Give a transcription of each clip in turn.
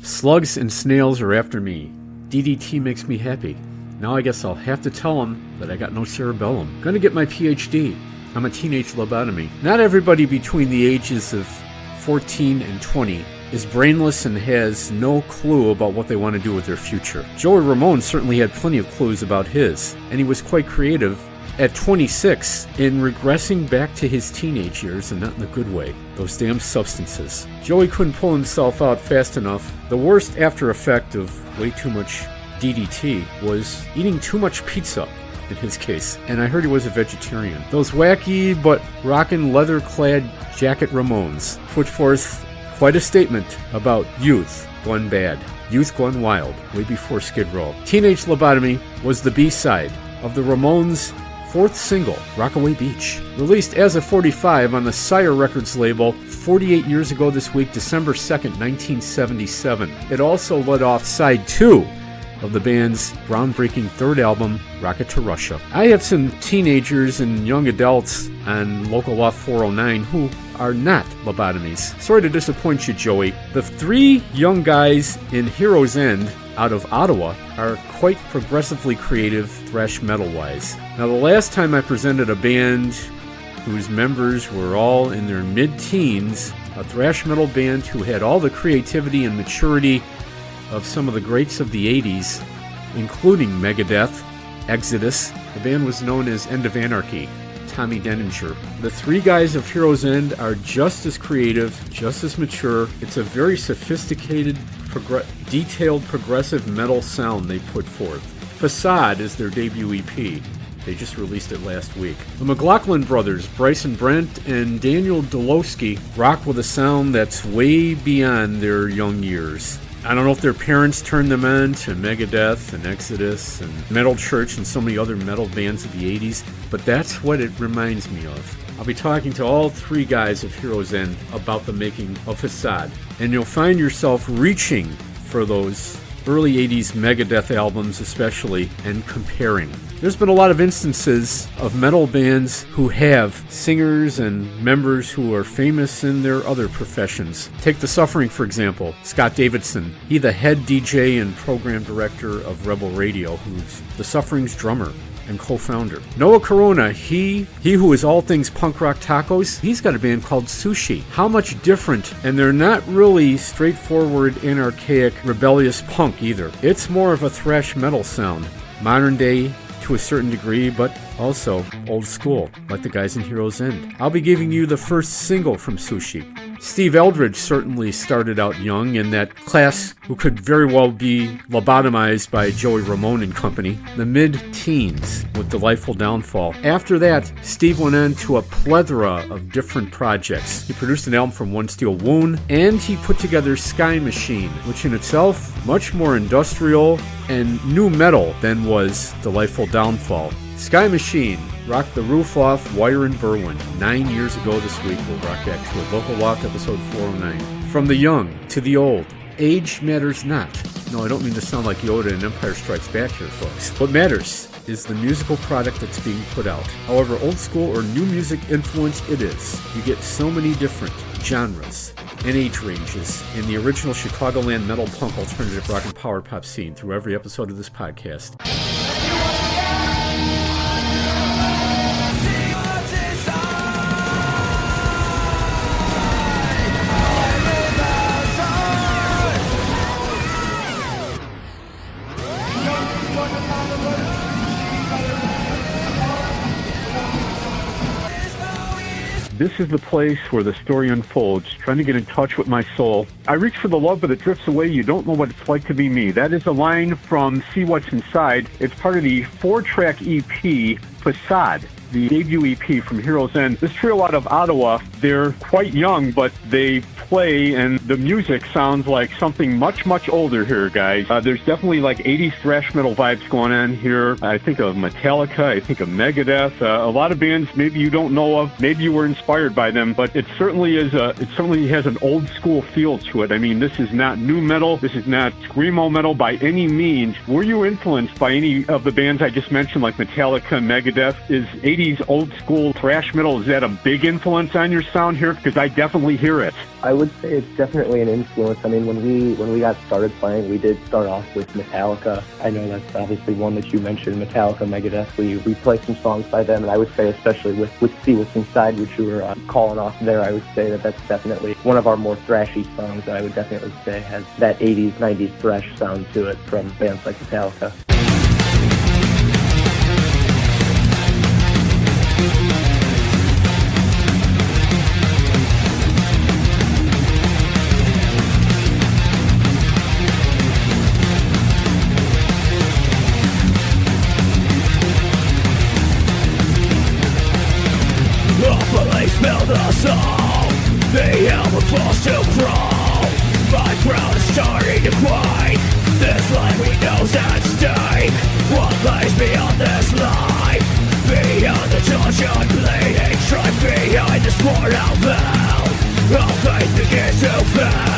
Slugs and snails are after me. DDT makes me happy. Now I guess I'll have to tell them that I got no cerebellum. Gonna get my PhD. I'm a teenage lobotomy. Not everybody between the ages of 14 and 20 is brainless and has no clue about what they want to do with their future. Joey Ramone certainly had plenty of clues about his, and he was quite creative at 26 in regressing back to his teenage years, and not in a good way. Those damn substances. Joey couldn't pull himself out fast enough. The worst after effect of way too much DDT was eating too much pizza, in his case, and I heard he was a vegetarian. Those wacky but rockin' leather-clad jacket Ramones put forth quite a statement about youth gone bad, youth gone wild, way before Skid Row. Teenage Lobotomy was the B-side of the Ramones' fourth single, Rockaway Beach. Released as a 45 on the Sire Records label 48 years ago this week, December 2nd, 1977. It also led off side 2 of the band's groundbreaking third album, Rocket to Russia. I have some teenagers and young adults on Local Loft 409 who are not lobotomies. Sorry to disappoint you, Joey. The 3 young guys in Heroes End out of Ottawa are quite progressively creative thrash metal-wise. Now, the last time I presented a band whose members were all in their mid-teens, a thrash metal band who had all the creativity and maturity of some of the greats of the 80s, including Megadeth, Exodus. The band was known as End of Anarchy, Tommy Denninger. The 3 guys of Heroes End are just as creative, just as mature. It's a very sophisticated, detailed progressive metal sound they put forth. Facade is their debut EP. They just released it last week. The McLaughlin brothers, Bryce and Brent, and Daniel Doloski rock with a sound that's way beyond their young years. I don't know if their parents turned them on to Megadeth and Exodus and Metal Church and so many other metal bands of the 80s, but that's what it reminds me of. I'll be talking to all 3 guys of Heroes End about the making of Facade, and you'll find yourself reaching for those early 80s Megadeth albums especially, and comparing. There's been a lot of instances of metal bands who have singers and members who are famous in their other professions. Take The Suffering, for example. Scott Davidson, he the head DJ and program director of Rebel Radio, who's The Suffering's drummer and co-founder. Noah Corona, he who is all things punk rock tacos, he's got a band called Sushi. How much different, and they're not really straightforward, anarchaic, rebellious punk either. It's more of a thrash metal sound. Modern day to a certain degree, but also old school, like the guys in Heroes End. I'll be giving you the first single from Sushi. Steve Eldridge certainly started out young in that class who could very well be lobotomized by Joey Ramone and company, the mid-teens with Delightful Downfall. After that, Steve went on to a plethora of different projects. He produced an album from One Steel Wound, and he put together Sky Machine, which in itself much more industrial and new metal than was Delightful Downfall. Sky Machine rocked the roof off Wire and Berwyn 9 years ago this week. We'll rock back to it. Local Loft episode 409. From the young to the old, age matters not. No, I don't mean to sound like Yoda in Empire Strikes Back here, folks. What matters is the musical product that's being put out. However old school or new music influenced it is, you get so many different genres and age ranges in the original Chicagoland metal, punk, alternative rock, and power pop scene through every episode of this podcast. This is the place where the story unfolds, trying to get in touch with my soul. I reach for the love, but it drifts away. You don't know what it's like to be me. That is a line from See What's Inside. It's part of the 4-track EP, Facade, the debut EP from Heroes End. This trio out of Ottawa, they're quite young, but they play, and the music sounds like something much, much older here, guys. There's definitely like 80s thrash metal vibes going on here. I think of Metallica, I think of Megadeth, a lot of bands maybe you don't know of, maybe you were inspired by them, but it certainly has an old school feel to it. I mean, this is not new metal, this is not screamo metal by any means. Were you influenced by any of the bands I just mentioned, like Metallica, Megadeth? Is 80s old school thrash metal, is that a big influence on your sound here? Because I definitely hear it. I would say it's definitely an influence. I mean, when we got started playing, we did start off with Metallica. I know that's obviously one that you mentioned, Metallica, Megadeth. We played some songs by them, and I would say especially with See What's Inside, which you were calling off there, I would say that that's definitely one of our more thrashy songs that I would definitely say has that 80s, 90s thrash sound to it from bands like Metallica. Smell the soul, the helmet falls to crawl. My crowd is starting to quake. This life we know's at stake. What lies beyond this life? Beyond the touch of bleeding strife, behind the sword of hell, all faith begins to fail.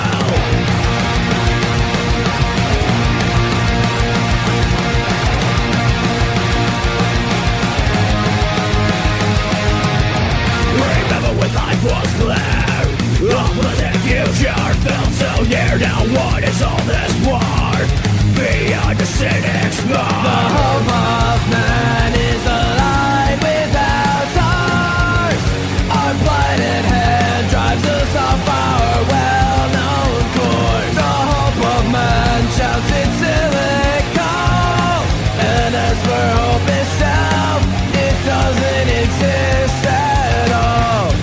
When life was clear, a pleasant future felt so near. Now what is all this war? Beyond the cynic's mark, the hope of man is alive without stars. Our blighted hand drives us off our well-known course. The hope of man shouts its silly call, and as for hope itself, it doesn't exist at all.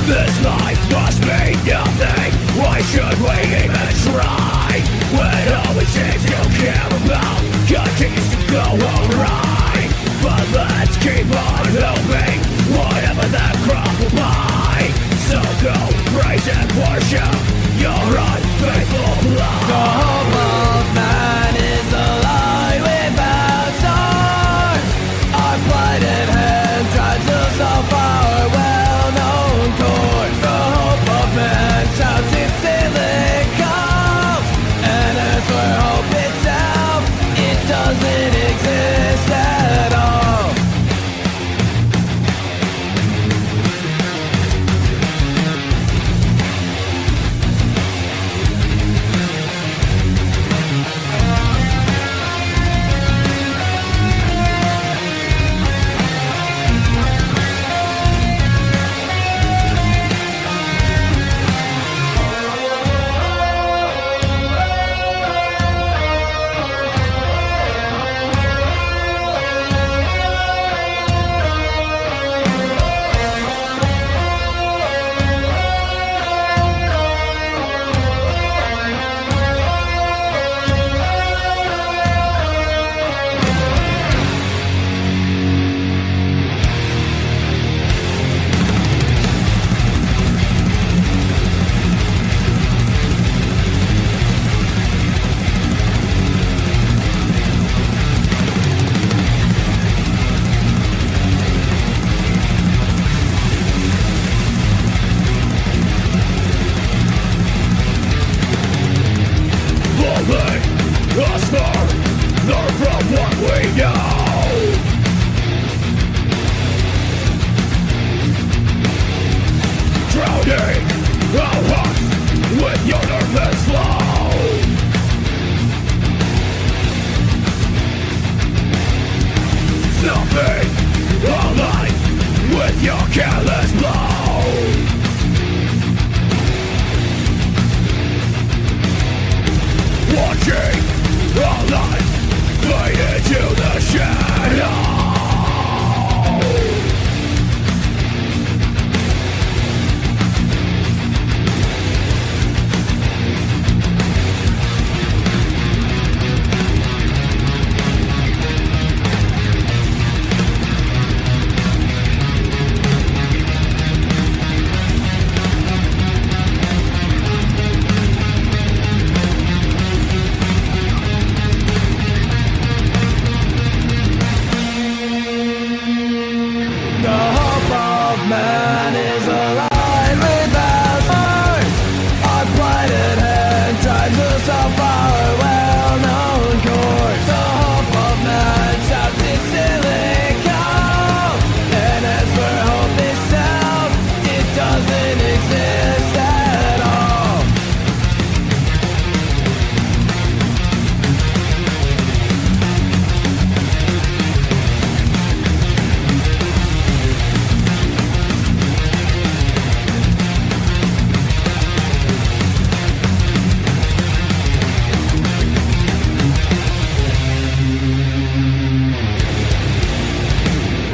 This life must mean nothing. Why should we even try? When all we seem to care about continues to go awry. But let's keep on hoping, whatever that crop will buy. So go praise and worship your unfaithful love. The hope of man is alive without stars. Our blighted hand drives us off our well-known course. The hope of man shouts its silly calls, and as for hope itself, it doesn't exist at all.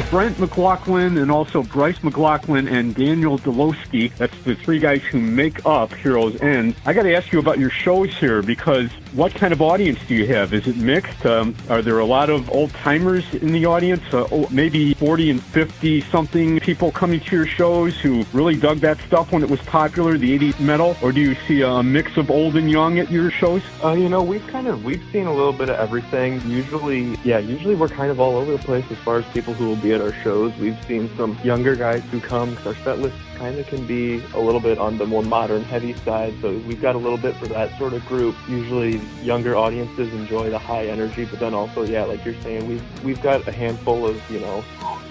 Brent McLaughlin and also Bryce McLaughlin and Daniel Doloski. That's the three guys who make up Heroes End. I got to ask you about your shows here, because what kind of audience do you have? Is it mixed? Are there a lot of old-timers in the audience? Maybe 40 and 50-something people coming to your shows who really dug that stuff when it was popular, the 80s metal? Or do you see a mix of old and young at your shows? We've seen a little bit of everything. Usually we're kind of all over the place as far as people who will be at our shows. We've seen some younger guys who come, because our set list kind of can be a little bit on the more modern, heavy side, so we've got a little bit for that sort of group. Usually younger audiences enjoy the high energy, but then also, like you're saying, we've got a handful of,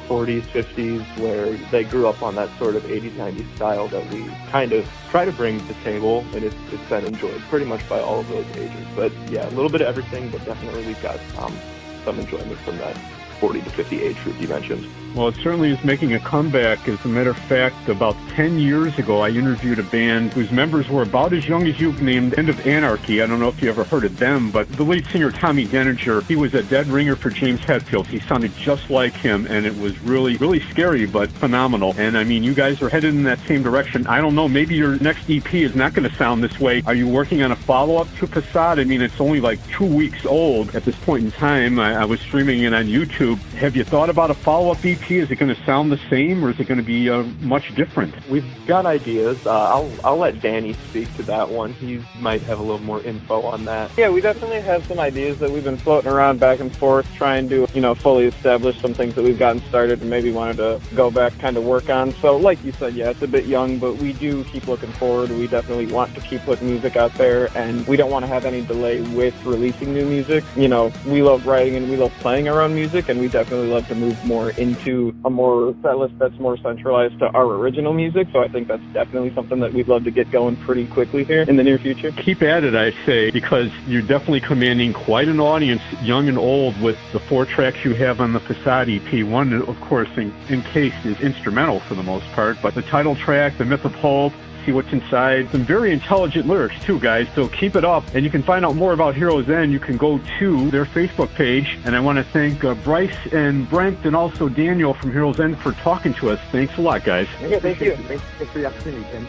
40s, 50s, where they grew up on that sort of 80s, 90s style that we kind of try to bring to the table, and it's been enjoyed pretty much by all of those ages. But a little bit of everything, but definitely we've got some enjoyment from that 40 to 50 age group you mentioned. Well, it certainly is making a comeback. As a matter of fact, about 10 years ago, I interviewed a band whose members were about as young as you, named End of Anarchy. I don't know if you ever heard of them, but the lead singer, Tommy Denninger, he was a dead ringer for James Hetfield. He sounded just like him, and it was really, really scary, but phenomenal. And I mean, you guys are headed in that same direction. I don't know, maybe your next EP is not going to sound this way. Are you working on a follow-up to Facade? I mean, it's only like 2 weeks old at this point in time. I was streaming it on YouTube. Have you thought about a follow-up EP? Is it going to sound the same, or is it going to be much different? We've got ideas. I'll let Danny speak to that one. He might have a little more info on that. Yeah, we definitely have some ideas that we've been floating around back and forth, trying to, fully establish some things that we've gotten started and maybe wanted to go back, kind of work on. So like you said, it's a bit young, but we do keep looking forward. We definitely want to keep putting music out there, and we don't want to have any delay with releasing new music. We love writing and we love playing our own music, and we definitely love to move more into a more set list that's more centralized to our original music. So I think that's definitely something that we'd love to get going pretty quickly here in the near future. Keep at it, I say, because you're definitely commanding quite an audience, young and old, with the 4 tracks you have on the Facade EP. One, of course, in case is instrumental for the most part, but the title track, The Myth of Hope, See What's Inside, some very intelligent lyrics too, guys, so keep it up. And you can find out more about Heroes End. You can go to their Facebook page, and I want to thank Bryce and Brent and also Daniel from Heroes End for talking to us. Thanks a lot, guys. Yeah, thank you. Thanks for the opportunity, Tim.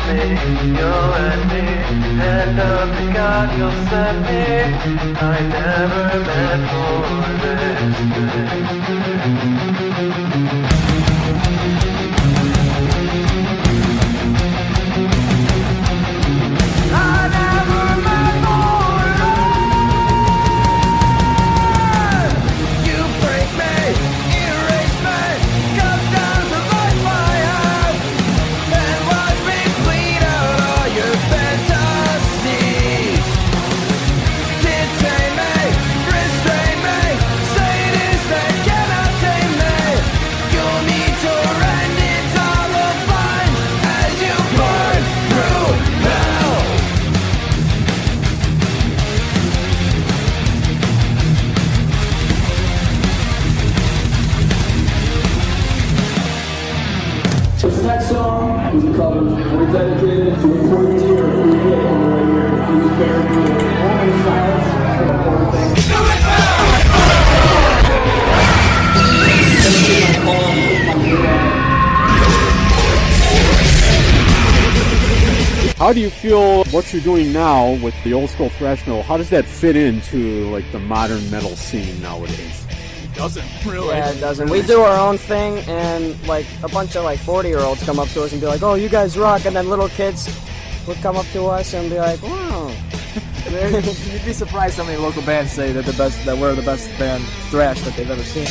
me, you and me, and up to God you'll send me. I never meant for this. I never meant for this. You break me, erase me, come down to light my eyes, and watch me bleed out all your fantasies. Detain me, restrain me, Satanists that cannot tame me. You'll need to rend its hollow vines as you burn through hell. This next song is a cover. We're dedicated to the 4th year of Free Hit on the right here. He was buried with Roman silence. How do you feel what you're doing now with the old school thrash metal? How does that fit into like the modern metal scene nowadays? Doesn't really. Yeah, it doesn't. We do our own thing, and like a bunch of like 40-year-olds come up to us and be like, "Oh, you guys rock!" And then little kids would come up to us and be like, "Wow." You'd be surprised how many local bands say that we're the best band thrash that they've ever seen.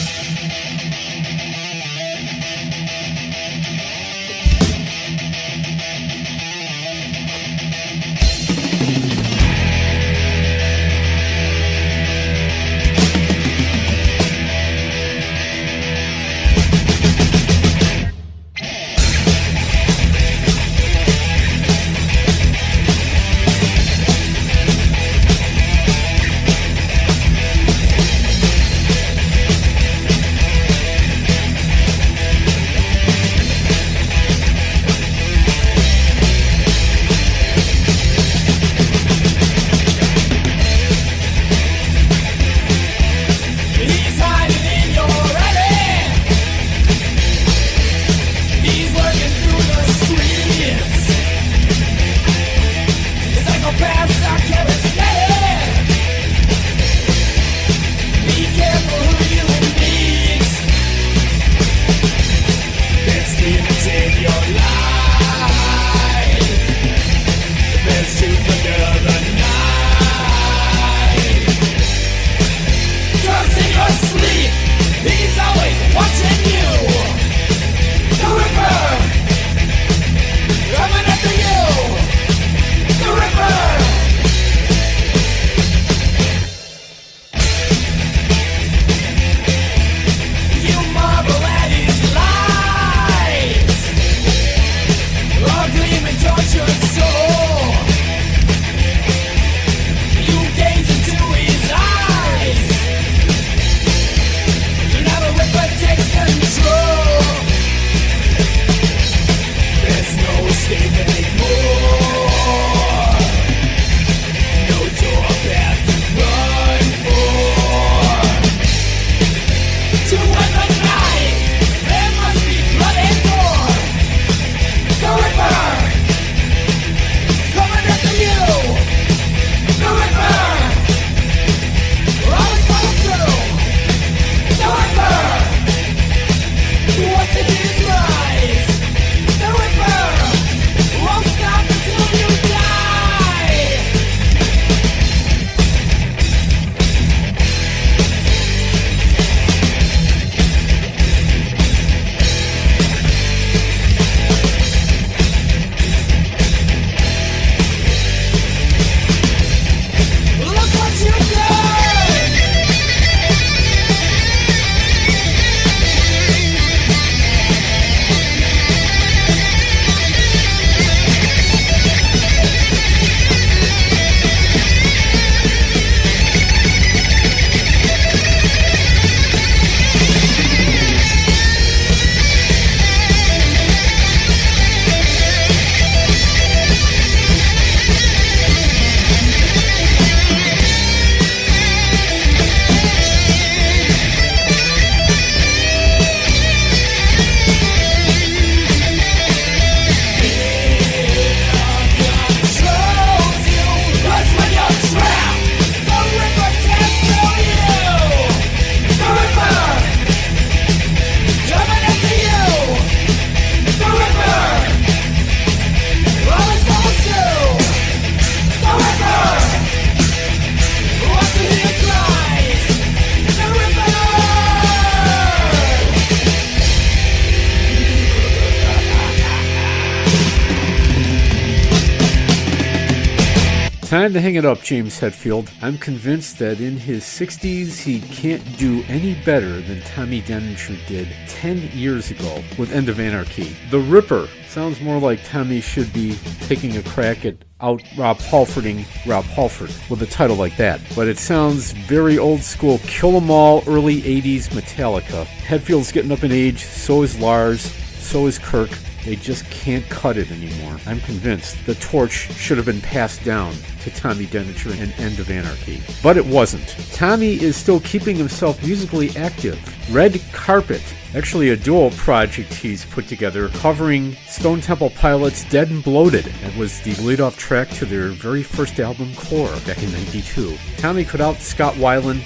Time to hang it up, James Hetfield. I'm convinced that in his 60s he can't do any better than Tommy Denninger did 10 years ago with End of Anarchy. The Ripper sounds more like Tommy should be taking a crack at out Rob Halfording Rob Halford with a title like that. But it sounds very old school, Kill 'Em All, early 80s Metallica. Hetfield's getting up in age, so is Lars, so is Kirk. They just can't cut it anymore. I'm convinced the torch should have been passed down to Tommy Denninger and End of Anarchy. But it wasn't. Tommy is still keeping himself musically active. Red Carpet, actually a dual project he's put together covering Stone Temple Pilots' Dead and Bloated. It was the lead-off track to their very first album, Core, back in '92. Tommy cut out Scott Weiland,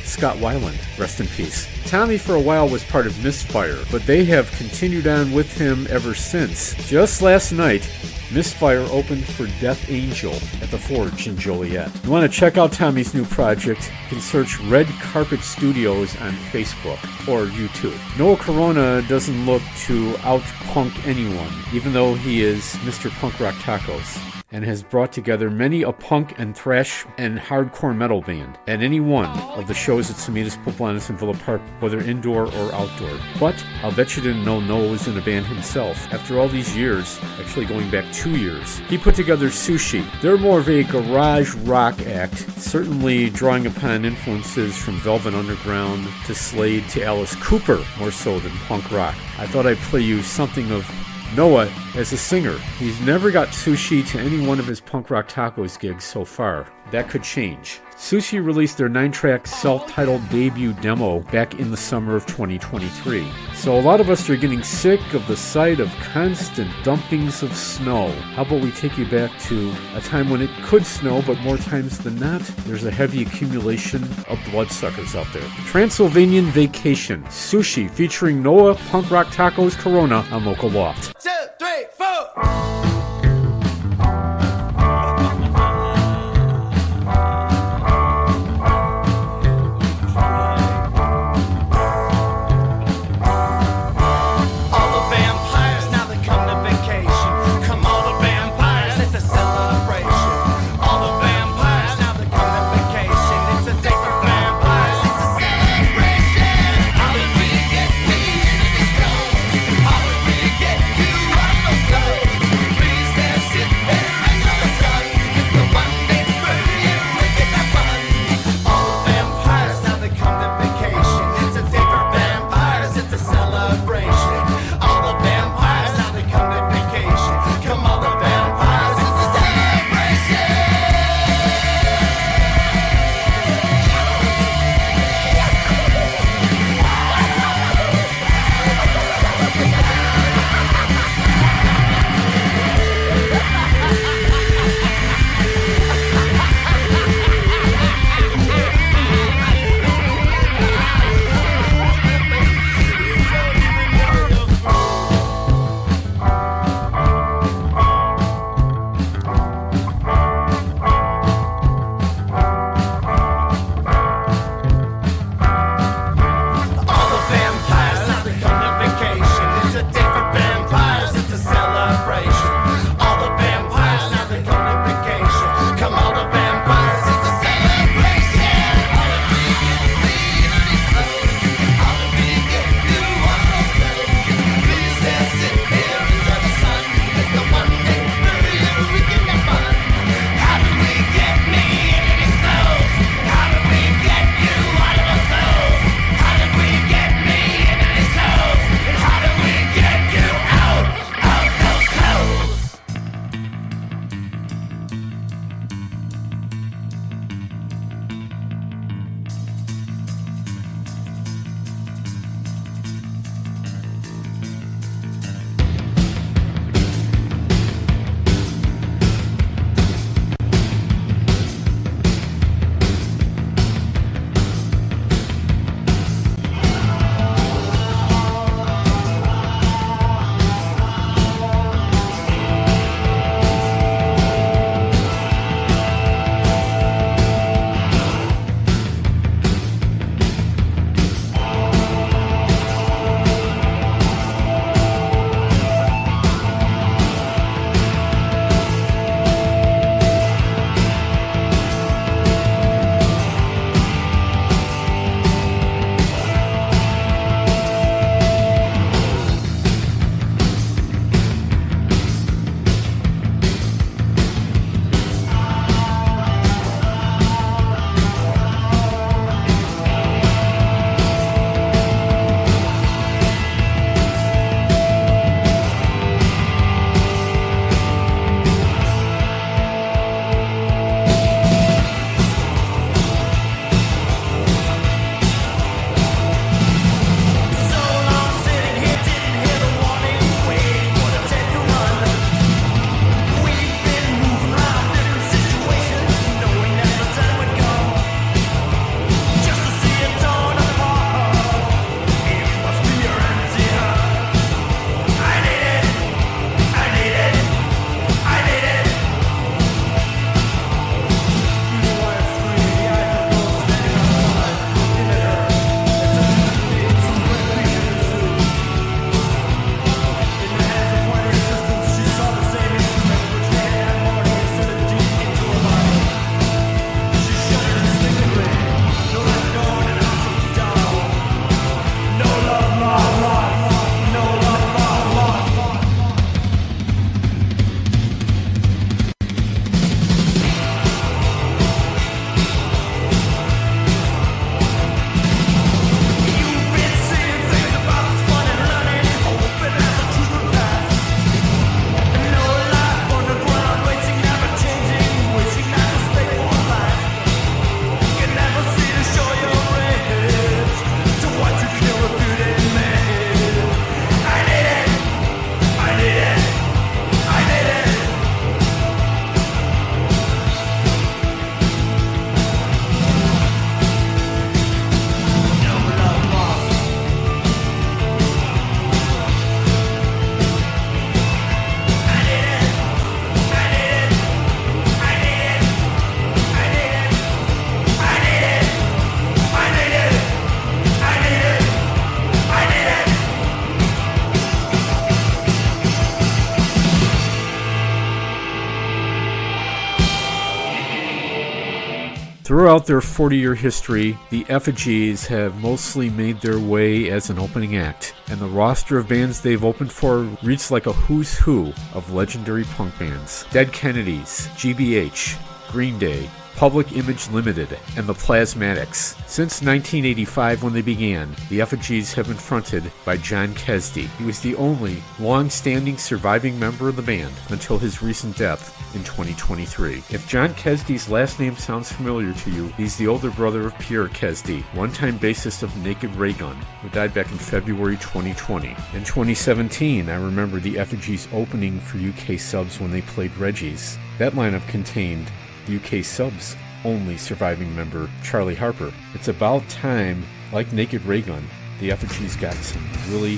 rest in peace. Tommy for a while was part of Misfire, but they have continued on with him ever since. Just last night, Misfire opened for Death Angel at the Forge in Joliet. You want to check out Tommy's new project? You can search Red Carpet Studios on Facebook or YouTube. Noah Corona doesn't look to out-punk anyone, even though he is Mr. Punk Rock Tacos, and has brought together many a punk and thrash and hardcore metal band at any one of the shows at Semitas, Poblanis, and Villa Park, whether indoor or outdoor. But I'll bet you didn't know Noah was in a band himself. After all these years, actually going back 2 years, he put together Sushi. They're more of a garage rock act, certainly drawing upon influences from Velvet Underground to Slade to Alice Cooper, more so than punk rock. I thought I'd play you something of Noah as a singer. He's never got Sushi to any one of his Punk Rock Tacos gigs so far. That could change. Sushi released their 9-track self-titled debut demo back in the summer of 2023. So a lot of us are getting sick of the sight of constant dumpings of snow. How about we take you back to a time when it could snow, but more times than not, there's a heavy accumulation of bloodsuckers out there. Transylvanian Vacation, Sushi, featuring Noah, Punk Rock Tacos, Corona on Local Loft. 2, 3, 4. Throughout their 40-year history, the Effigies have mostly made their way as an opening act, and the roster of bands they've opened for reads like a who's who of legendary punk bands. Dead Kennedys, GBH, Green Day, Public Image Limited, and the Plasmatics. Since 1985, when they began, the Effigies have been fronted by John Kesdy. He was the only long-standing surviving member of the band until his recent death in 2023. If John Kesdy's last name sounds familiar to you, he's the older brother of Pierre Kesdy, one-time bassist of Naked Raygun, who died back in February 2020. In 2017, I remember the Effigies opening for UK Subs when they played Reggie's. That lineup contained UK Subs' only surviving member, Charlie Harper. It's about time, like Naked Raygun, the Effigies got some really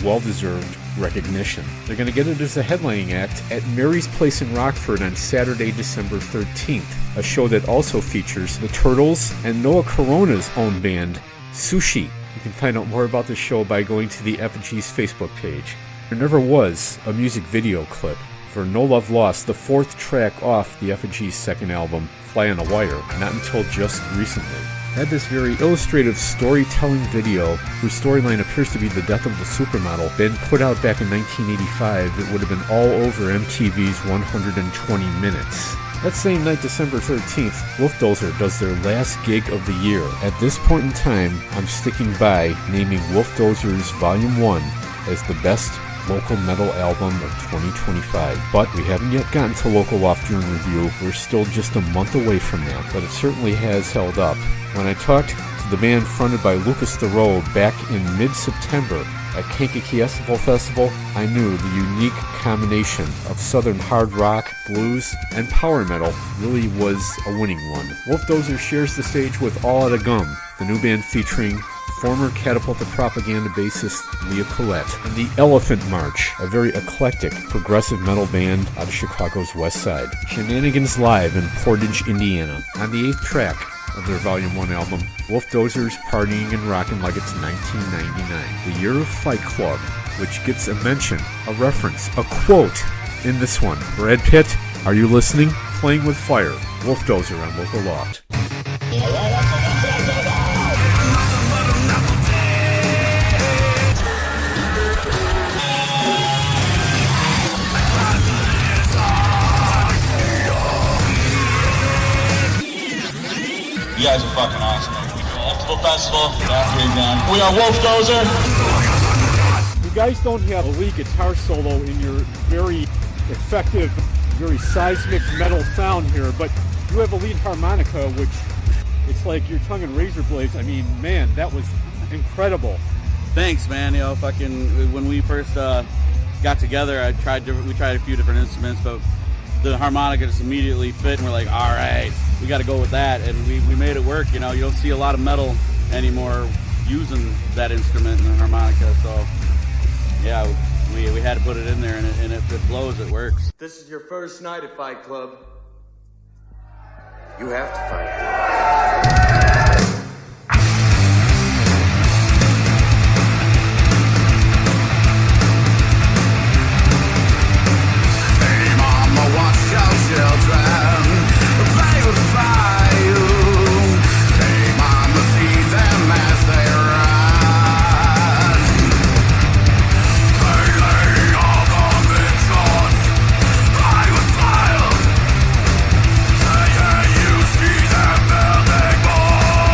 well-deserved recognition. They're going to get it as a headlining act at Mary's Place in Rockford on Saturday, December 13th, a show that also features the Turtles and Noah Corona's own band, Sushi. You can find out more about the show by going to the Effigies Facebook page. There never was a music video clip for No Love Lost, the fourth track off the Effigies' second album, Fly on a Wire, not until just recently. Had this very illustrative storytelling video, whose storyline appears to be the death of the supermodel, been put out back in 1985, it would have been all over MTV's 120 Minutes. That same night, December 13th, Wolf Dozer does their last gig of the year. At this point in time, I'm sticking by naming Wolf Dozer's Volume 1 as the best local metal album of 2025, but we haven't yet gotten to Local Loft during review. We're still just a month away from that, but it certainly has held up. When I talked to the band fronted by Lucas Thoreau back in mid-September at Kankakee Festival, I knew the unique combination of southern hard rock, blues, and power metal really was a winning one. Wolf Dozer shares the stage with All Outta Gum, the new band featuring former Catapult the Propaganda bassist Leah Collette, and the Elephant March, a very eclectic progressive metal band out of Chicago's west side. Shenanigans Live in Portage, Indiana. On the 8th track of their Volume 1 album, Wolf Dozer's partying and rocking like it's 1999. The Year of Fight Club, which gets a mention, a reference, a quote in this one. Brad Pitt, are you listening? Playing with Fire. Wolf Dozer on Local Loft. You guys are fucking awesome. Multiple festival, we are Wolf Dozer. You guys don't have a lead guitar solo in your very effective, very seismic metal sound here, but you have a lead harmonica, which it's like your tongue and razor blades. I mean, man, that was incredible. Thanks, man. You know, fucking when we first got together, we tried a few different instruments, but the harmonica just immediately fit, and we're like, all right, we got to go with that, and we made it work. You know, you don't see a lot of metal anymore using that instrument and the harmonica, so yeah, we had to put it in there, and if it flows, it works. This is your first night at Fight Club. You have to fight. Watch your children play with fire. Hey mama, see them as they run. They all conviction. Play with fire. Say yeah, you see them building more.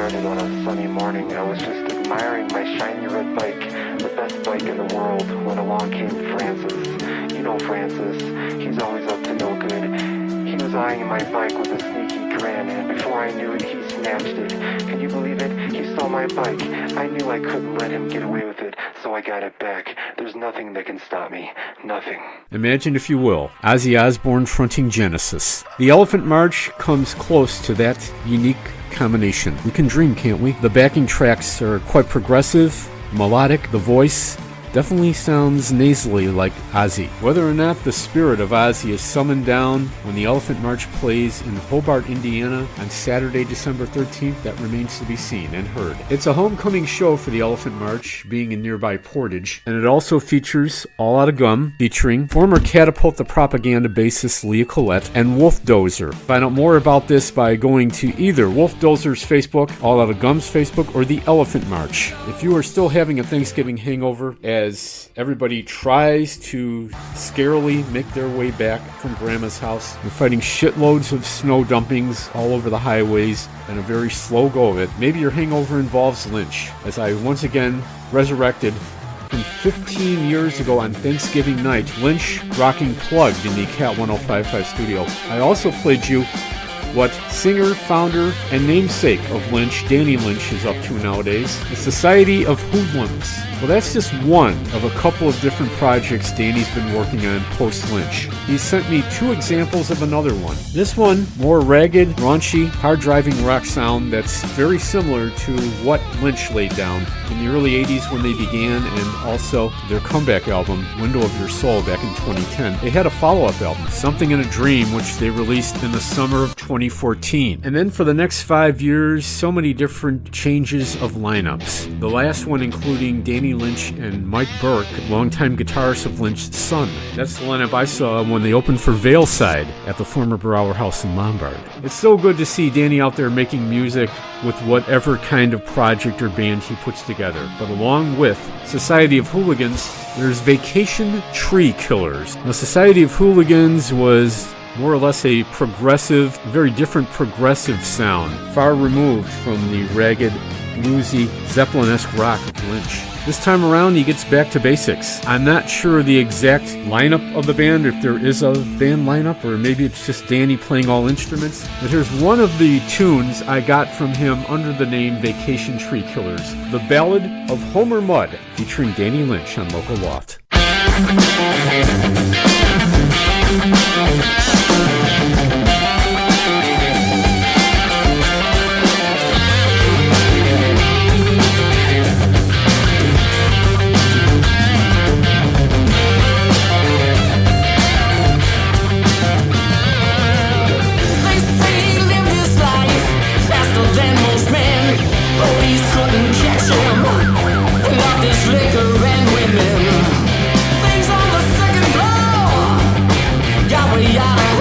started on a sunny morning. I was just admiring my shiny red bike, the best bike in the world, when along came Francis. You know Francis, he's always up to no good. He was eyeing my bike with a sneaky grin, and before I knew it, he snatched it. Can you believe it? He stole my bike. I knew I couldn't let him get away with it, so I got it back. There's nothing that can stop me. Nothing. Imagine, if you will, Ozzy Osbourne fronting Genesis. The Elephant March comes close to that unique combination. We can dream, can't we? The backing tracks are quite progressive, melodic. The voice definitely sounds nasally like Ozzy. Whether or not the spirit of Ozzy is summoned down when the Elephant March plays in Hobart, Indiana on Saturday, December 13th, that remains to be seen and heard. It's a homecoming show for the Elephant March, being in nearby Portage, and it also features All Outta Gum, featuring former Catapult the Propaganda bassist Leah Collette and Wolf Dozer. Find out more about this by going to either Wolf Dozer's Facebook, All Outta Gum's Facebook, or the Elephant March. If you are still having a Thanksgiving hangover, as everybody tries to scarily make their way back from Grandma's house, you're fighting shitloads of snow dumpings all over the highways and a very slow go of it. Maybe your hangover involves Lynch, as I once again resurrected from 15 years ago on Thanksgiving night, Lynch rocking Plugged in the Cat 1055 studio. I also played you what singer, founder, and namesake of Lynch, Danny Lynch, is up to nowadays, the Society of Hoodlums. Well, that's just one of a couple of different projects Danny's been working on post-Lynch. He sent me 2 examples of another one. This one, more ragged, raunchy, hard-driving rock sound that's very similar to what Lynch laid down in the early 80s when they began, and also their comeback album, Window of Your Soul, back in 2010. They had a follow-up album, Something in a Dream, which they released in the summer of 2014. And then for the next 5 years, so many different changes of lineups. The last one including Danny Lynch and Mike Burke, longtime guitarist of Lynch's son. That's the lineup I saw when they opened for Veilside at the former Brower House in Lombard. It's so good to see Danny out there making music with whatever kind of project or band he puts together. But along with Society of Hooligans, there's Vacation Tree Killers. Now, Society of Hooligans was more or less a progressive, very different progressive sound, far removed from the ragged, bluesy, Zeppelin-esque rock of Lynch. This time around, he gets back to basics. I'm not sure the exact lineup of the band, if there is a band lineup, or maybe it's just Danny playing all instruments. But here's one of the tunes I got from him under the name Vacation Tree Killers, the Ballad of Homer Mudd, featuring Danny Lynch on Local Loft. Liquor and women, things on the second floor. Got me out of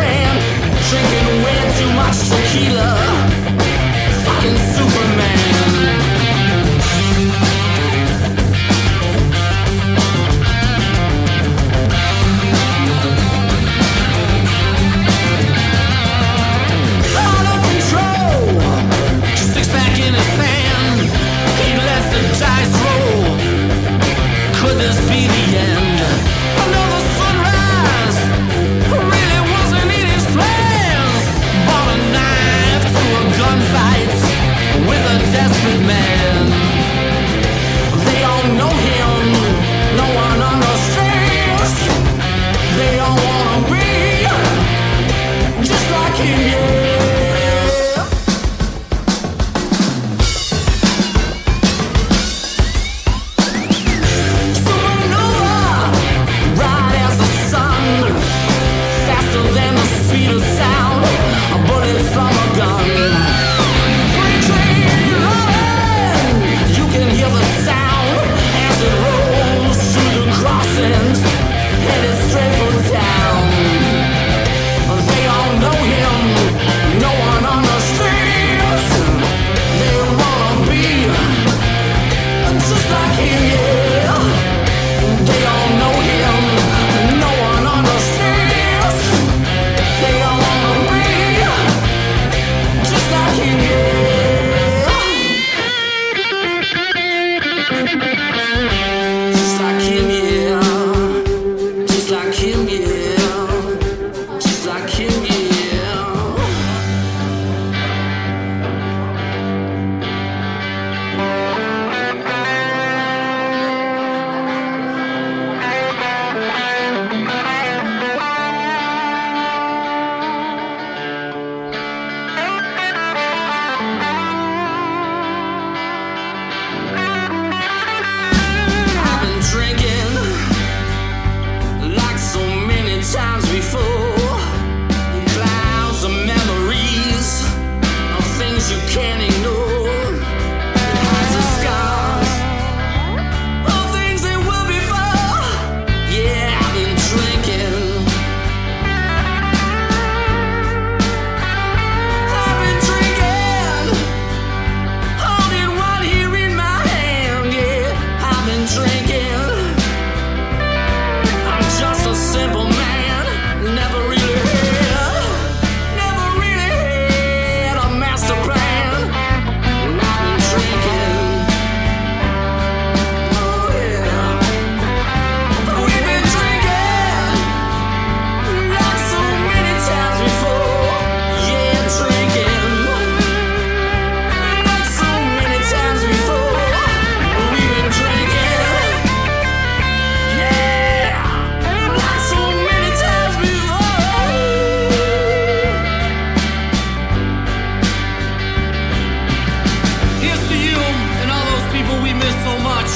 Here's to you and all those people we miss so much.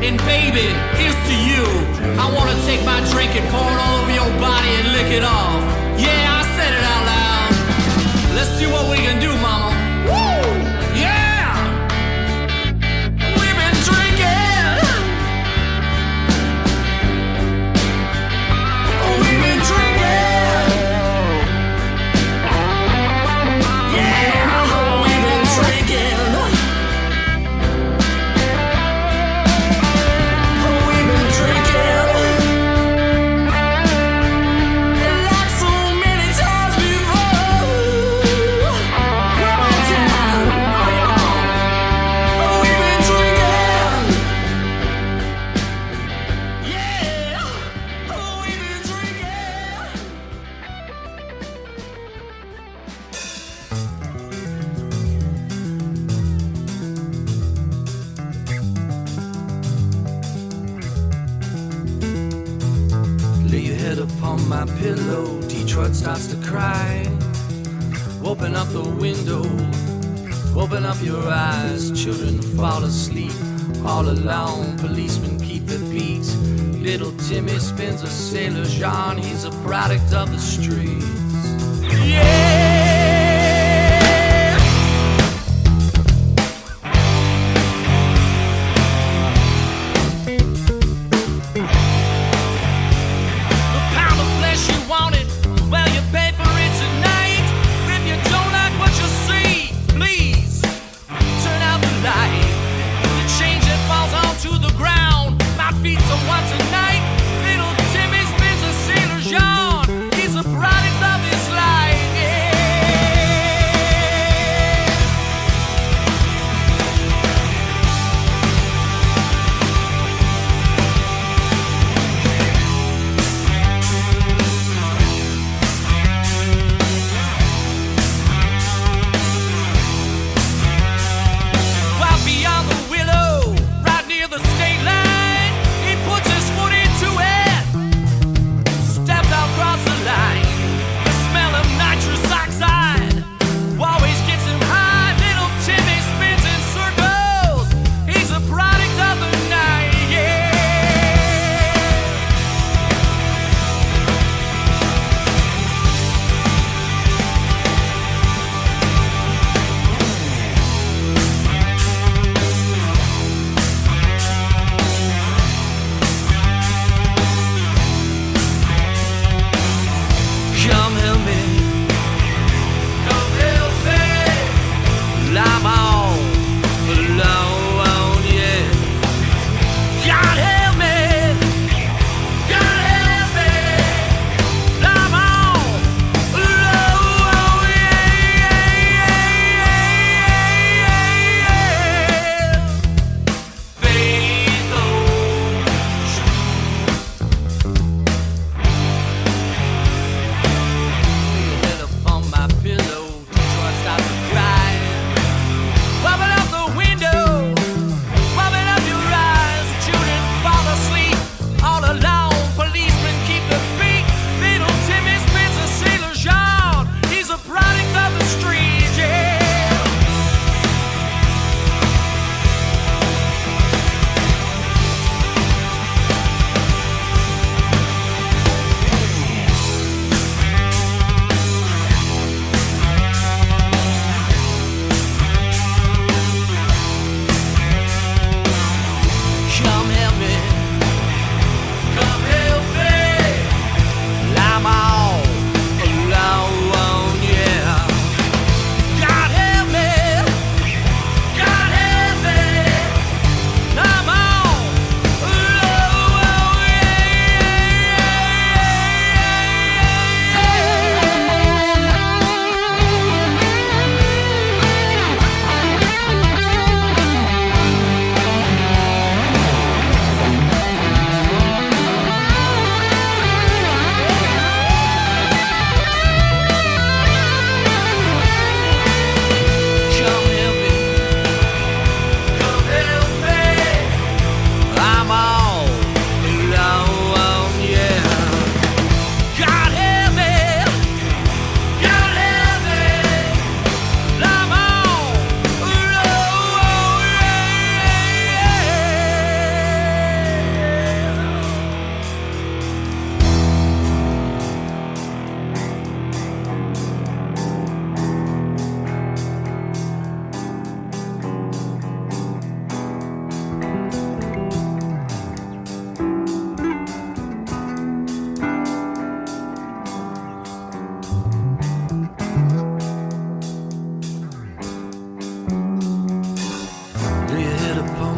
And baby, here's to you. I wanna take my drink and pour it all over your body and lick it off. Yeah, I said it out loud. Let's see what we can do, mama. Woo! Yeah! We've been drinking. We've been drinking. Yeah! We've been drinking. We've been drinking. Like so many times before. One more time. We've been drinking. Yeah. We've been drinking. Lay your head upon my pillow, Detroit starts to cry. Open up the window, open up your eyes. Children fall asleep, all alone. Policemen keep the beat. Little Timmy spins a Sailor Jean, he's a product of the streets. Yeah! The pound of flesh you wanted, well, you pay for it tonight. If you don't like what you see, please turn out the light. The change that falls onto the ground might feed someone tonight. Little Timmy spins a Sailor Jean, he's a product of his life. Yeah.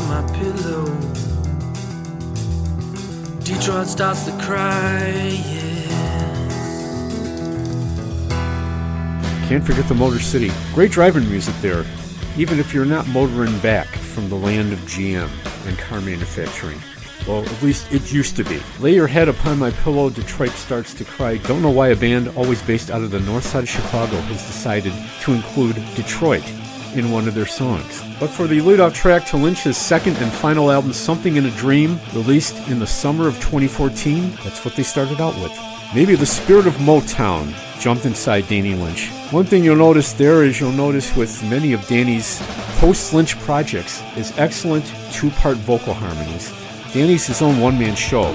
my pillow. Detroit starts to cry, yes. Can't forget the Motor City. Great driving music there, even if you're not motoring back from the land of GM and car manufacturing. Well, at least it used to be. Lay your head upon my pillow, Detroit starts to cry. Don't know why a band always based out of the north side of Chicago has decided to include Detroit in one of their songs. But for the lead-off track to Lynch's second and final album, Something in a Dream, released in the summer of 2014, that's what they started out with. Maybe the spirit of Motown jumped inside Danny Lynch. One thing you'll notice there is you'll notice with many of Danny's post-Lynch projects is excellent two-part vocal harmonies. Danny's his own one-man show.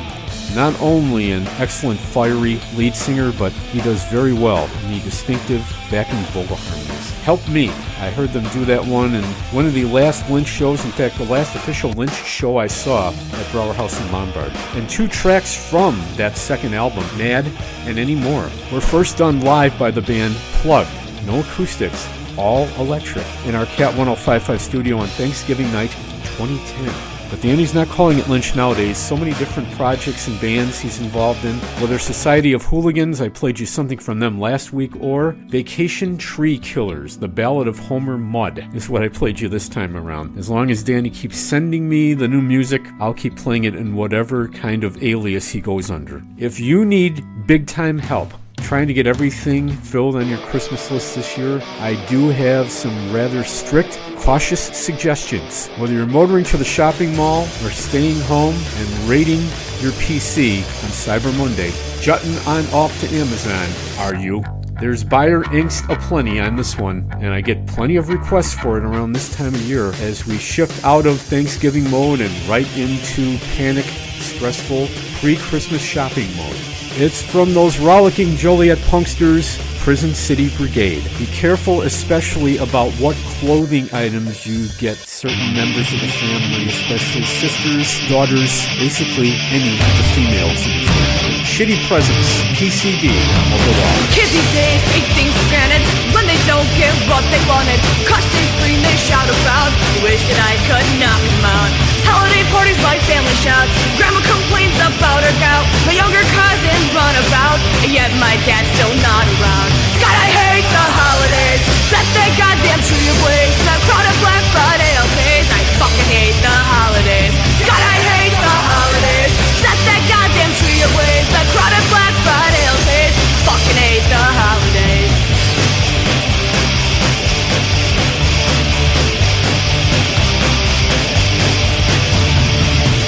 Not only an excellent fiery lead singer, but he does very well in the distinctive backing vocal harmonies. Help Me, I heard them do that one in one of the last Lynch shows, in fact the last official Lynch show I saw at Brower House in Lombard. And 2 tracks from that second album, Mad and Any More, were first done live by the band Plug. No acoustics, all electric, in our Cat 1055 studio on Thanksgiving night 2010. But Danny's not calling it Lynch nowadays. So many different projects and bands he's involved in. Whether Society of Hooligans, I played you something from them last week, or Vacation Tree Killers, The Ballad of Homer Mudd is what I played you this time around. As long as Danny keeps sending me the new music, I'll keep playing it in whatever kind of alias he goes under. If you need big time help trying to get everything filled on your Christmas list this year, I do have some rather strict, cautious suggestions. Whether you're motoring to the shopping mall or staying home and raiding your PC on Cyber Monday, jutting on off to Amazon, are you? There's buyer angst aplenty on this one, and I get plenty of requests for it around this time of year as we shift out of Thanksgiving mode and right into panic, stressful, pre-Christmas shopping mode. It's from those rollicking Joliet punksters, Prison City Brigade. Be careful especially about what clothing items you get certain members of the family, especially sisters, daughters, basically any of the females in the family. Shitty Presents, PCB, Ottawa. Kids these days take things for granted when they don't get what they wanted. Cuss and scream, they shout about. Wish that I could knock them out. Holiday parties, my family shouts. Grandma complains about her gout. My younger cousins run about, and yet my dad's still not around. God, I hate the holidays. Set that goddamn tree ablaze. That crowded Black Friday days. I fucking hate the holidays. God, I hate the holidays. Set that goddamn tree ablaze. That crowded Black Friday days. Fucking hate the holidays.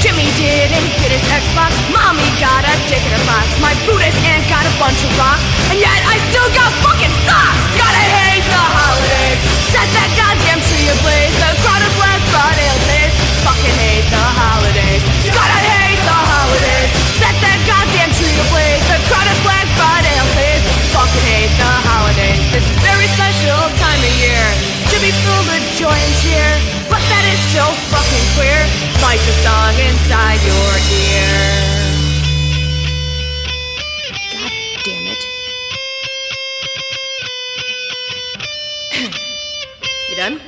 Jimmy didn't get his Xbox. Mommy got a dick in a box. My Buddhist aunt got a bunch of rocks. And yet I still got fucking socks. God, I hate the holidays. Set that goddamn tree ablaze. The crowded Black Friday days. Fucking hate the holidays. God, I hate the holidays. Set that goddamn tree ablaze. The crowded Black Friday days. Fucking hate the holidays. This is a very special time of year to be filled with joy and cheer. But that is so fucking queer. Like the song inside your ear. God damn it. You done?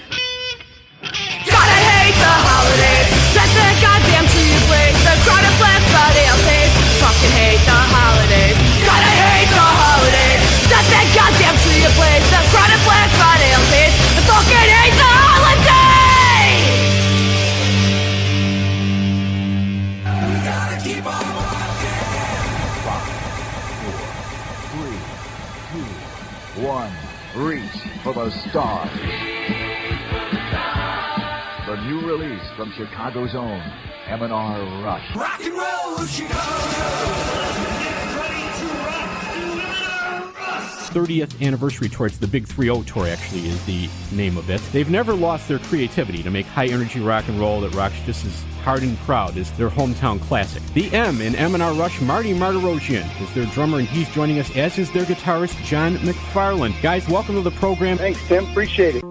God, I hate the holidays. Set the goddamn tree ablaze. The crowded Black Friday days. Fucking hate the holidays. God, I hate the holidays. Set that goddamn tree ablaze. The crowded Black Friday days. I fucking hate the holidays. Keep on rocking. 5, 4, 3, 2, 1. Reach for the stars. The new release from Chicago's own M&R Rush. Rock and roll, Chicago. 30th anniversary tour. It's the Big 3-0 tour, actually, is the name of it. They've never lost their creativity to make high-energy rock and roll that rocks just as hard and proud as their hometown classic. The M in M&R Rush, Marty Martirosian is their drummer, and he's joining us, as is their guitarist, John McFarland. Guys, welcome to the program. Thanks, Tim. Appreciate it.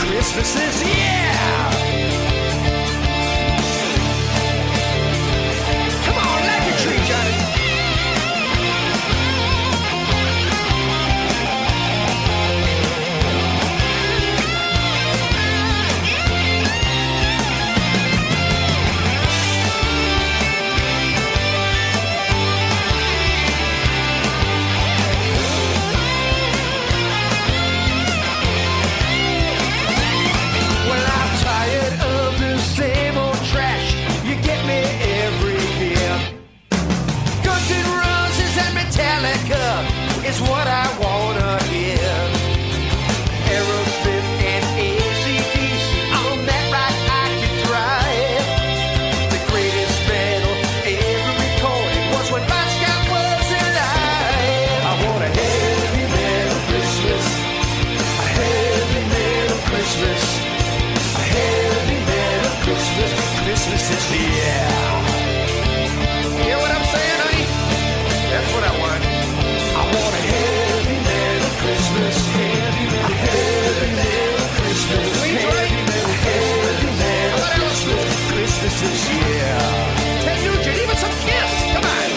Christmases, yeah! Come on, light the tree, Johnny. Well, I'm tired of the same old trash. You get me every year. Guns N' Roses and Metallica is what I wanna hear. Aerosmith and AC/DC, on that ride I can drive. The greatest metal ever recorded was when Bon Scott was alive. I want a heavy metal Christmas, a heavy metal Christmas, a heavy metal Christmas. Christmas is the year. Hear what I'm saying, honey? That's what I want. I want a heavy metal Christmas, heavy metal Christmas, heavy metal Christmas. Christmas is yeah. Ted Nugent, even some Kiss. Come on.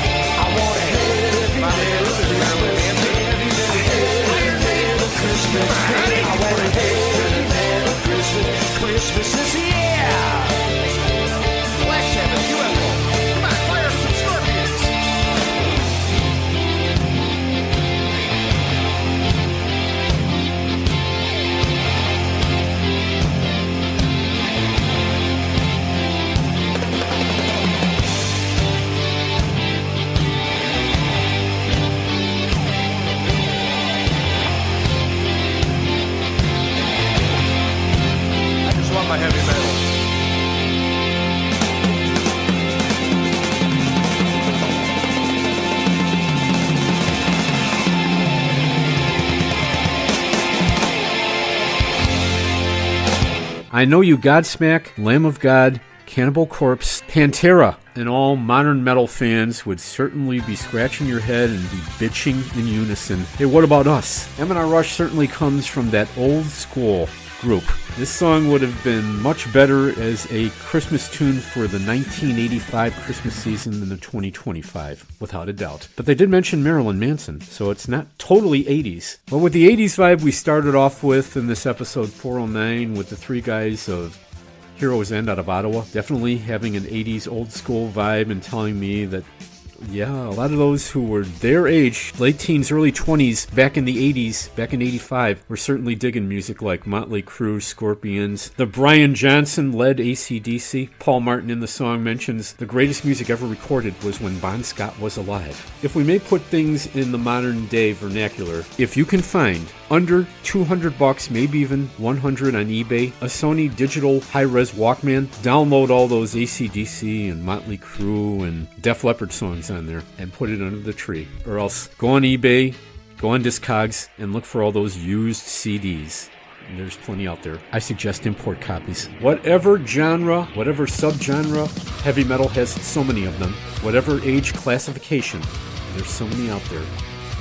I want a heavy metal Christmas, heavy metal Christmas. I want a heavy metal Christmas. Christmas is yeah. Black Sabbath, UFO. Come on, fire up some scorpions. I just want my heavy metal. I Know You Godsmack, Lamb of God, Cannibal Corpse, Pantera, and all modern metal fans would certainly be scratching your head and be bitching in unison. Hey, what about us? M&R Rush certainly comes from that old school group. This song would have been much better as a Christmas tune for the 1985 Christmas season than the 2025, without a doubt. But they did mention Marilyn Manson, so it's not totally 80s. But with the 80s vibe we started off with in this episode 409 with the three guys of Heroes End out of Ottawa, definitely having an 80s old school vibe and telling me that yeah, a lot of those who were their age, late teens, early 20s, back in the 80s, back in 85, were certainly digging music like Motley Crue, Scorpions. The Brian Johnson-led AC/DC. Paul Martin in the song mentions the greatest music ever recorded was when Bon Scott was alive. If we may put things in the modern day vernacular, if you can find under $200, maybe even $100 on eBay, a Sony digital high-res Walkman, download all those AC/DC and Motley Crue and Def Leppard songs on there and put it under the tree. Or else go on eBay, go on Discogs, and look for all those used CDs. And there's plenty out there. I suggest import copies. Whatever genre, whatever subgenre, heavy metal has so many of them. Whatever age classification, there's so many out there.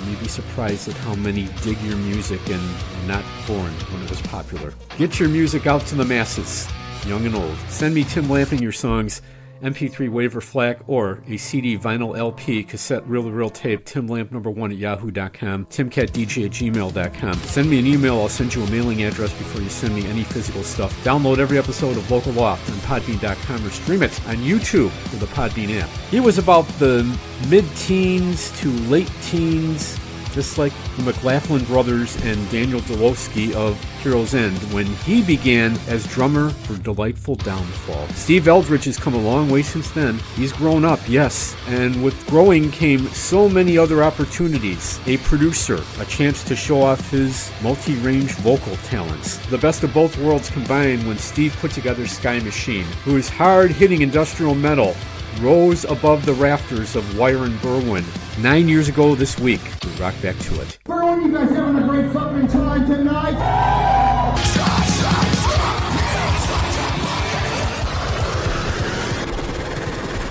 And you'd be surprised at how many dig your music and were not born when it was popular. Get your music out to the masses, young and old. Send me Tim Lamping your songs, MP3 wave or FLAC, or a CD, vinyl, LP, cassette, reel-to-reel tape, timlamp1 at yahoo.com, timcatdj@gmail.com. Send me an email, I'll send you a mailing address before you send me any physical stuff. Download every episode of Local Loft on podbean.com or stream it on YouTube with the Podbean app. He was about the mid-teens to late teens, just like the McLaughlin brothers and Daniel Doloski of Heroes End when he began as drummer for Delightful Downfall. Steve Eldridge has come a long way since then. He's grown up, yes, and with growing came so many other opportunities. A producer, a chance to show off his multi-range vocal talents. The best of both worlds combined when Steve put together Sky Machine, whose hard-hitting industrial metal rose above the rafters of Wire and Berwyn. 9 years ago this week, we rock back to it. Berwyn, you guys having a great fucking time tonight?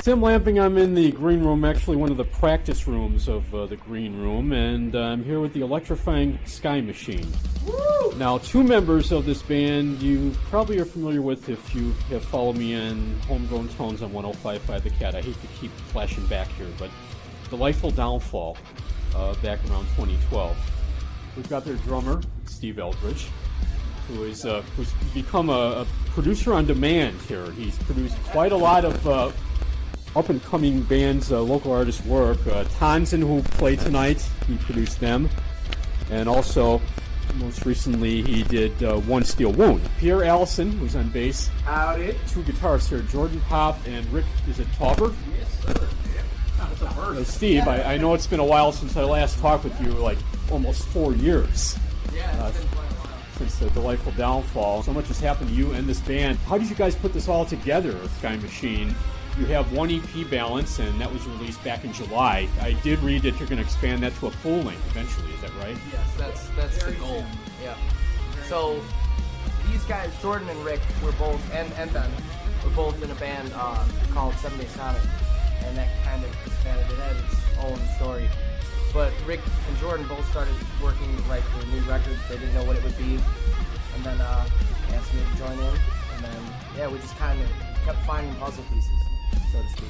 Tim Lamping, I'm in the green room, actually one of the practice rooms of the green room, and I'm here with the electrifying Sky Machine. Woo! Now, two members of this band you probably are familiar with if you have followed me in Homegrown Tones on 105.5 The Cat. I hate to keep flashing back here, but Delightful Downfall, back around 2012. We've got their drummer, Steve Eldridge, who's become a producer on demand here. He's produced quite a lot of up-and-coming bands, local artists' work. Tanzen, who played tonight, he produced them. And also, most recently, he did One Steel Wound. Pierre Allison, who's on bass. Howdy. Two guitarists here, Jordan Pop and Rick, is it Tauber? Yes, sir. That's a first. Steve, I know it's been a while since I last talked with you, like almost 4 years. Yeah, it's been quite a while. Since the Delightful Downfall. So much has happened to you and this band. How did you guys put this all together, Sky Machine? You have one EP, Balance, and that was released back in July. I did read that you're going to expand that to a full length eventually. Is that right? Yes, that's the goal. Yeah. So these guys, Jordan and Rick, were both, and Ben, were both in a band called 7 Day Sonic, and that kind of disbanded. It had its own story. But Rick and Jordan both started working to write the new record. They didn't know what it would be, and then asked me to join in, and then we just kind of kept finding puzzle pieces, so to speak.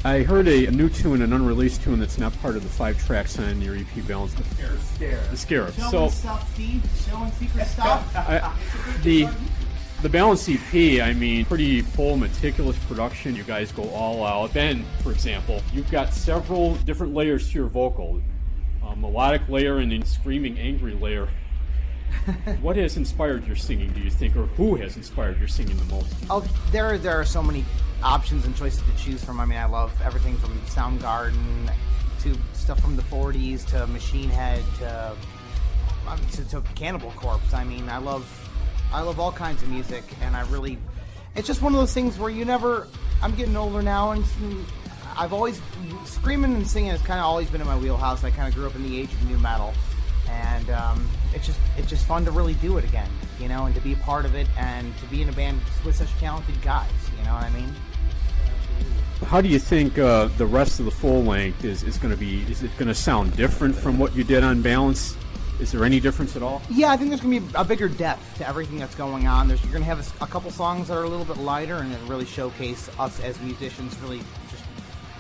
I heard a new tune, an unreleased tune that's not part of the 5 tracks on your EP, Balance. The Scarab. Showing stuff, Steve. Showing secret stuff. The Balance EP, I mean, pretty full, meticulous production. You guys go all out. Ben, for example, you've got several different layers to your vocal. A melodic layer and a screaming, angry layer. What has inspired your singing, do you think, or who has inspired your singing the most? Oh, there are so many options and choices to choose from. I mean, I love everything from Soundgarden to stuff from the 40s to Machine Head to Cannibal Corpse. I mean, I love all kinds of music, and it's just one of those things where I'm getting older now, and I've always, screaming and singing has kind of always been in my wheelhouse. I kind of grew up in the age of new metal, and it's just fun to really do it again, and to be a part of it, and to be in a band with such talented guys, you know what I mean? How do you think the rest of the full length is going to be? Is it going to sound different from what you did on Balance? Is there any difference at all? Yeah, I think there's going to be a bigger depth to everything that's going on. You're going to have a couple songs that are a little bit lighter and then really showcase us as musicians, really just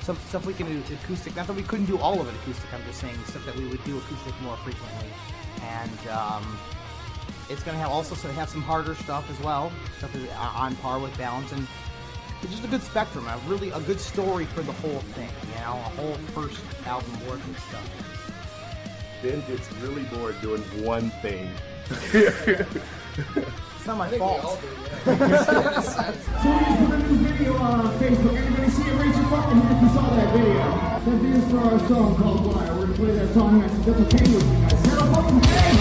some stuff we can do acoustic. Not that we couldn't do all of it acoustic, I'm just saying stuff that we would do acoustic more frequently. And it's going to have some harder stuff as well, stuff is on par with Balance, and it's just a good spectrum, a good story for the whole thing, a whole first album worth of stuff. Ben gets really bored doing one thing. It's not my fault. So we just put a new video on Facebook. Everybody see it? Raise your fucking hand if you saw that video. That video's for our song called Why. We're gonna play that song next. That's okay with you guys. Set a fucking head!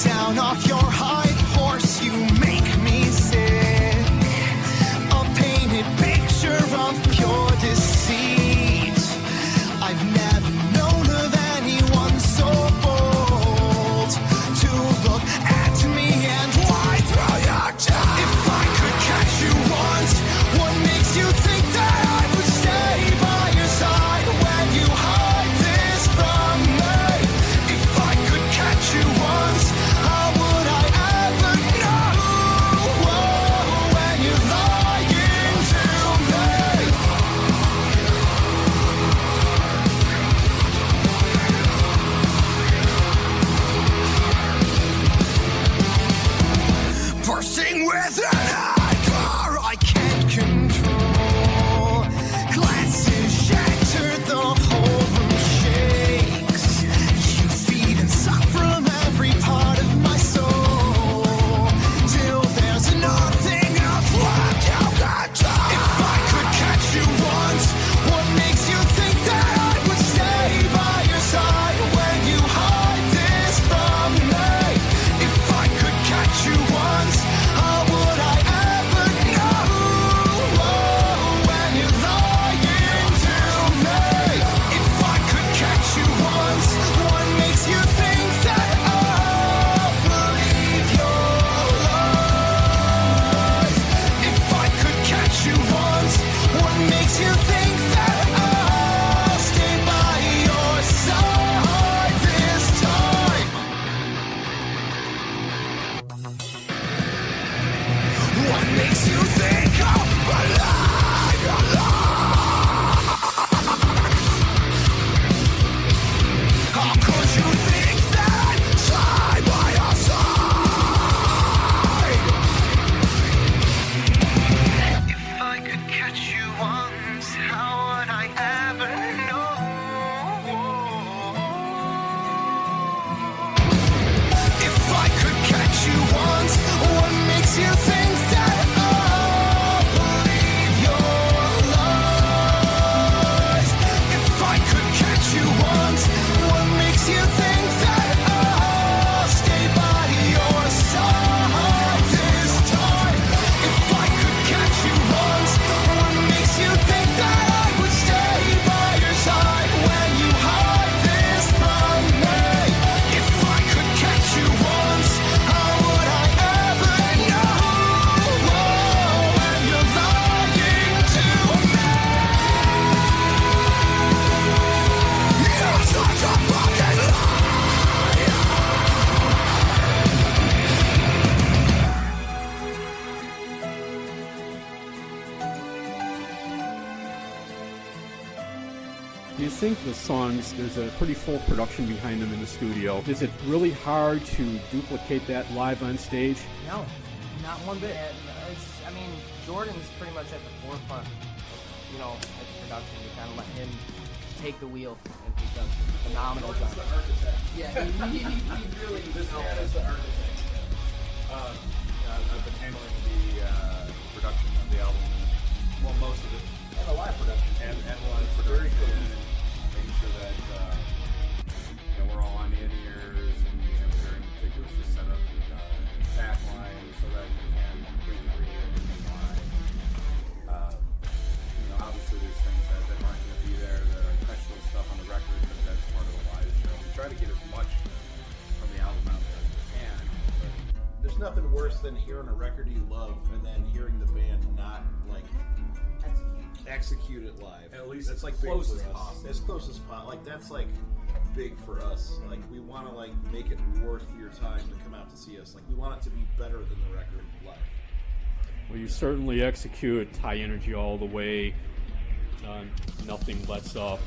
Down off your high horse, you make me sick. A painted picture of pure deceit. I've never you once? What makes you think that I'll believe your lies? If I could catch you once, what makes you think that I'll stay by your side this time? If I could catch you once, what makes you think that I would stay by your side when you hide this from me? If I could catch you once, how would I ever know when you're lying to me? You're such a fucking liar. Do you think the songs, there's a pretty full production behind them in the studio? Is it really hard to duplicate that live on stage? No, not one bit. I mean, Jordan's pretty much at the forefront, you know, at the production. We kind of let him take the wheel, and he does a phenomenal job. The architect. Yeah, he really. This man is the architect. I've been handling the production of the album, well, most of it, and the live production, and live production, and making sure that we're all on in-ears, and we have a very meticulous setup back line so that we can completely read everything live. Obviously there's things that aren't going to be there that are textual stuff on the record, but that's part of the live show. We try to get as much from the album out there as we can. There's nothing worse than hearing a record you love and then hearing the band not like execute it live. At least that's like close big as for us. possible. As close as possible. Like that's like big for us. Like we want to like make it worth your time to come out to see us. Like we want it to be better than the record live. Well, you certainly execute high energy all the way. Nothing lets up.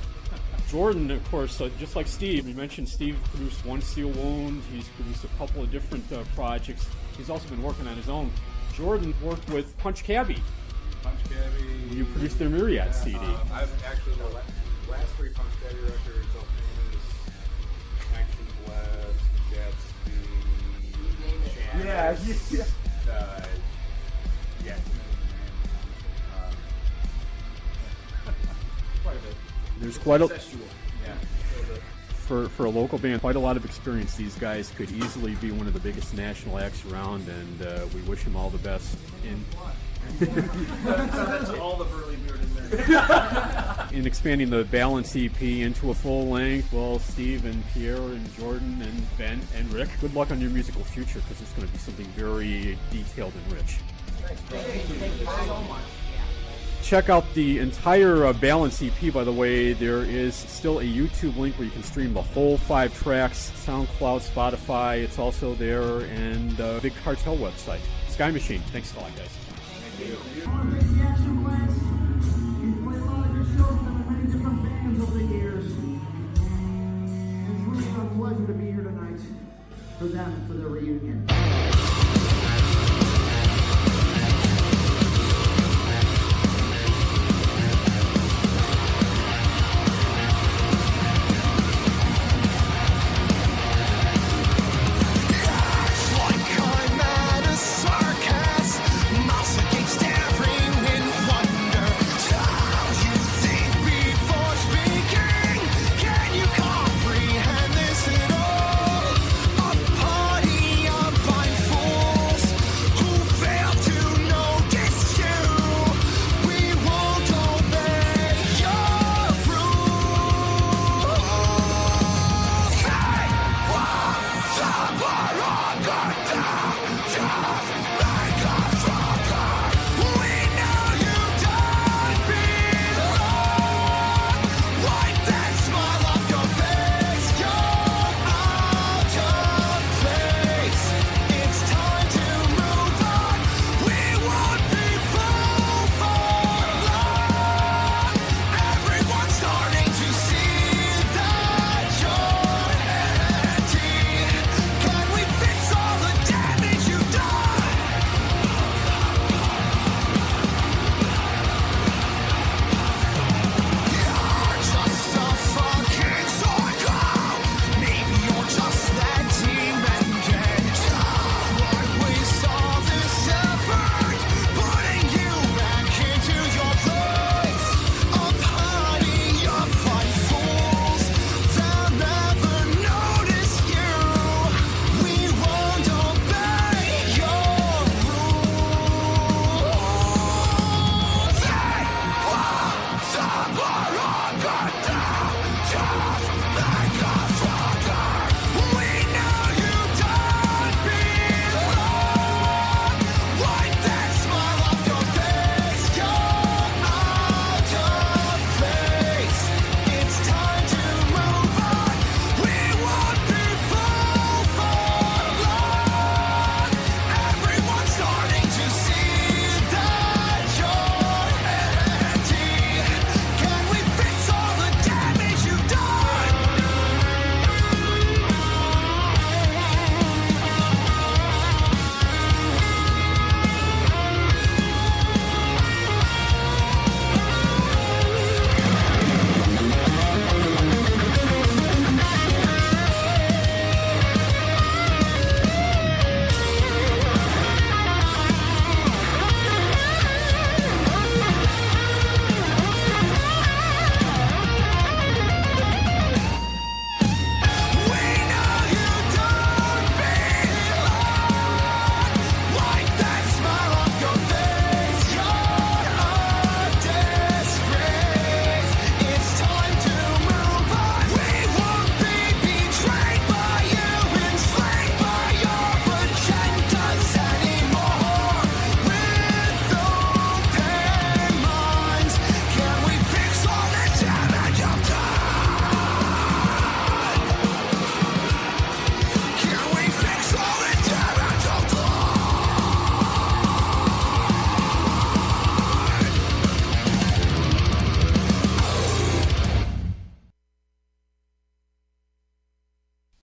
Jordan, of course, just like Steve, you mentioned Steve produced One Steel Wound. He's produced a couple of different projects. He's also been working on his own. Jordan worked with Punch Cabbie. Punch Cabbie. You produced their Myriad CD. I've actually, the last three Punch Cabbie records, so famous, Action Blast, Gatsby, Chance, yeah, too many names. Quite a bit. There's quite a... Incestual. Yeah. For a local band, quite a lot of experience. These guys could easily be one of the biggest national acts around, and we wish them all the best in... That's all the Burly Beard in there. In expanding the Balance EP into a full length, well, Steve and Pierre and Jordan and Ben and Rick, good luck on your musical future, because it's going to be something very detailed and rich. Thank you so much. Check out the entire Balance EP, by the way. There is still a YouTube link where you can stream the whole 5 tracks, SoundCloud, Spotify, it's also there, and Big Cartel website. Sky Machine, thanks a lot, guys. I want to thank the Action Blast. He's played a lot of good shows with many different bands over the years. And it's really a pleasure to be here tonight for them, for their reunion.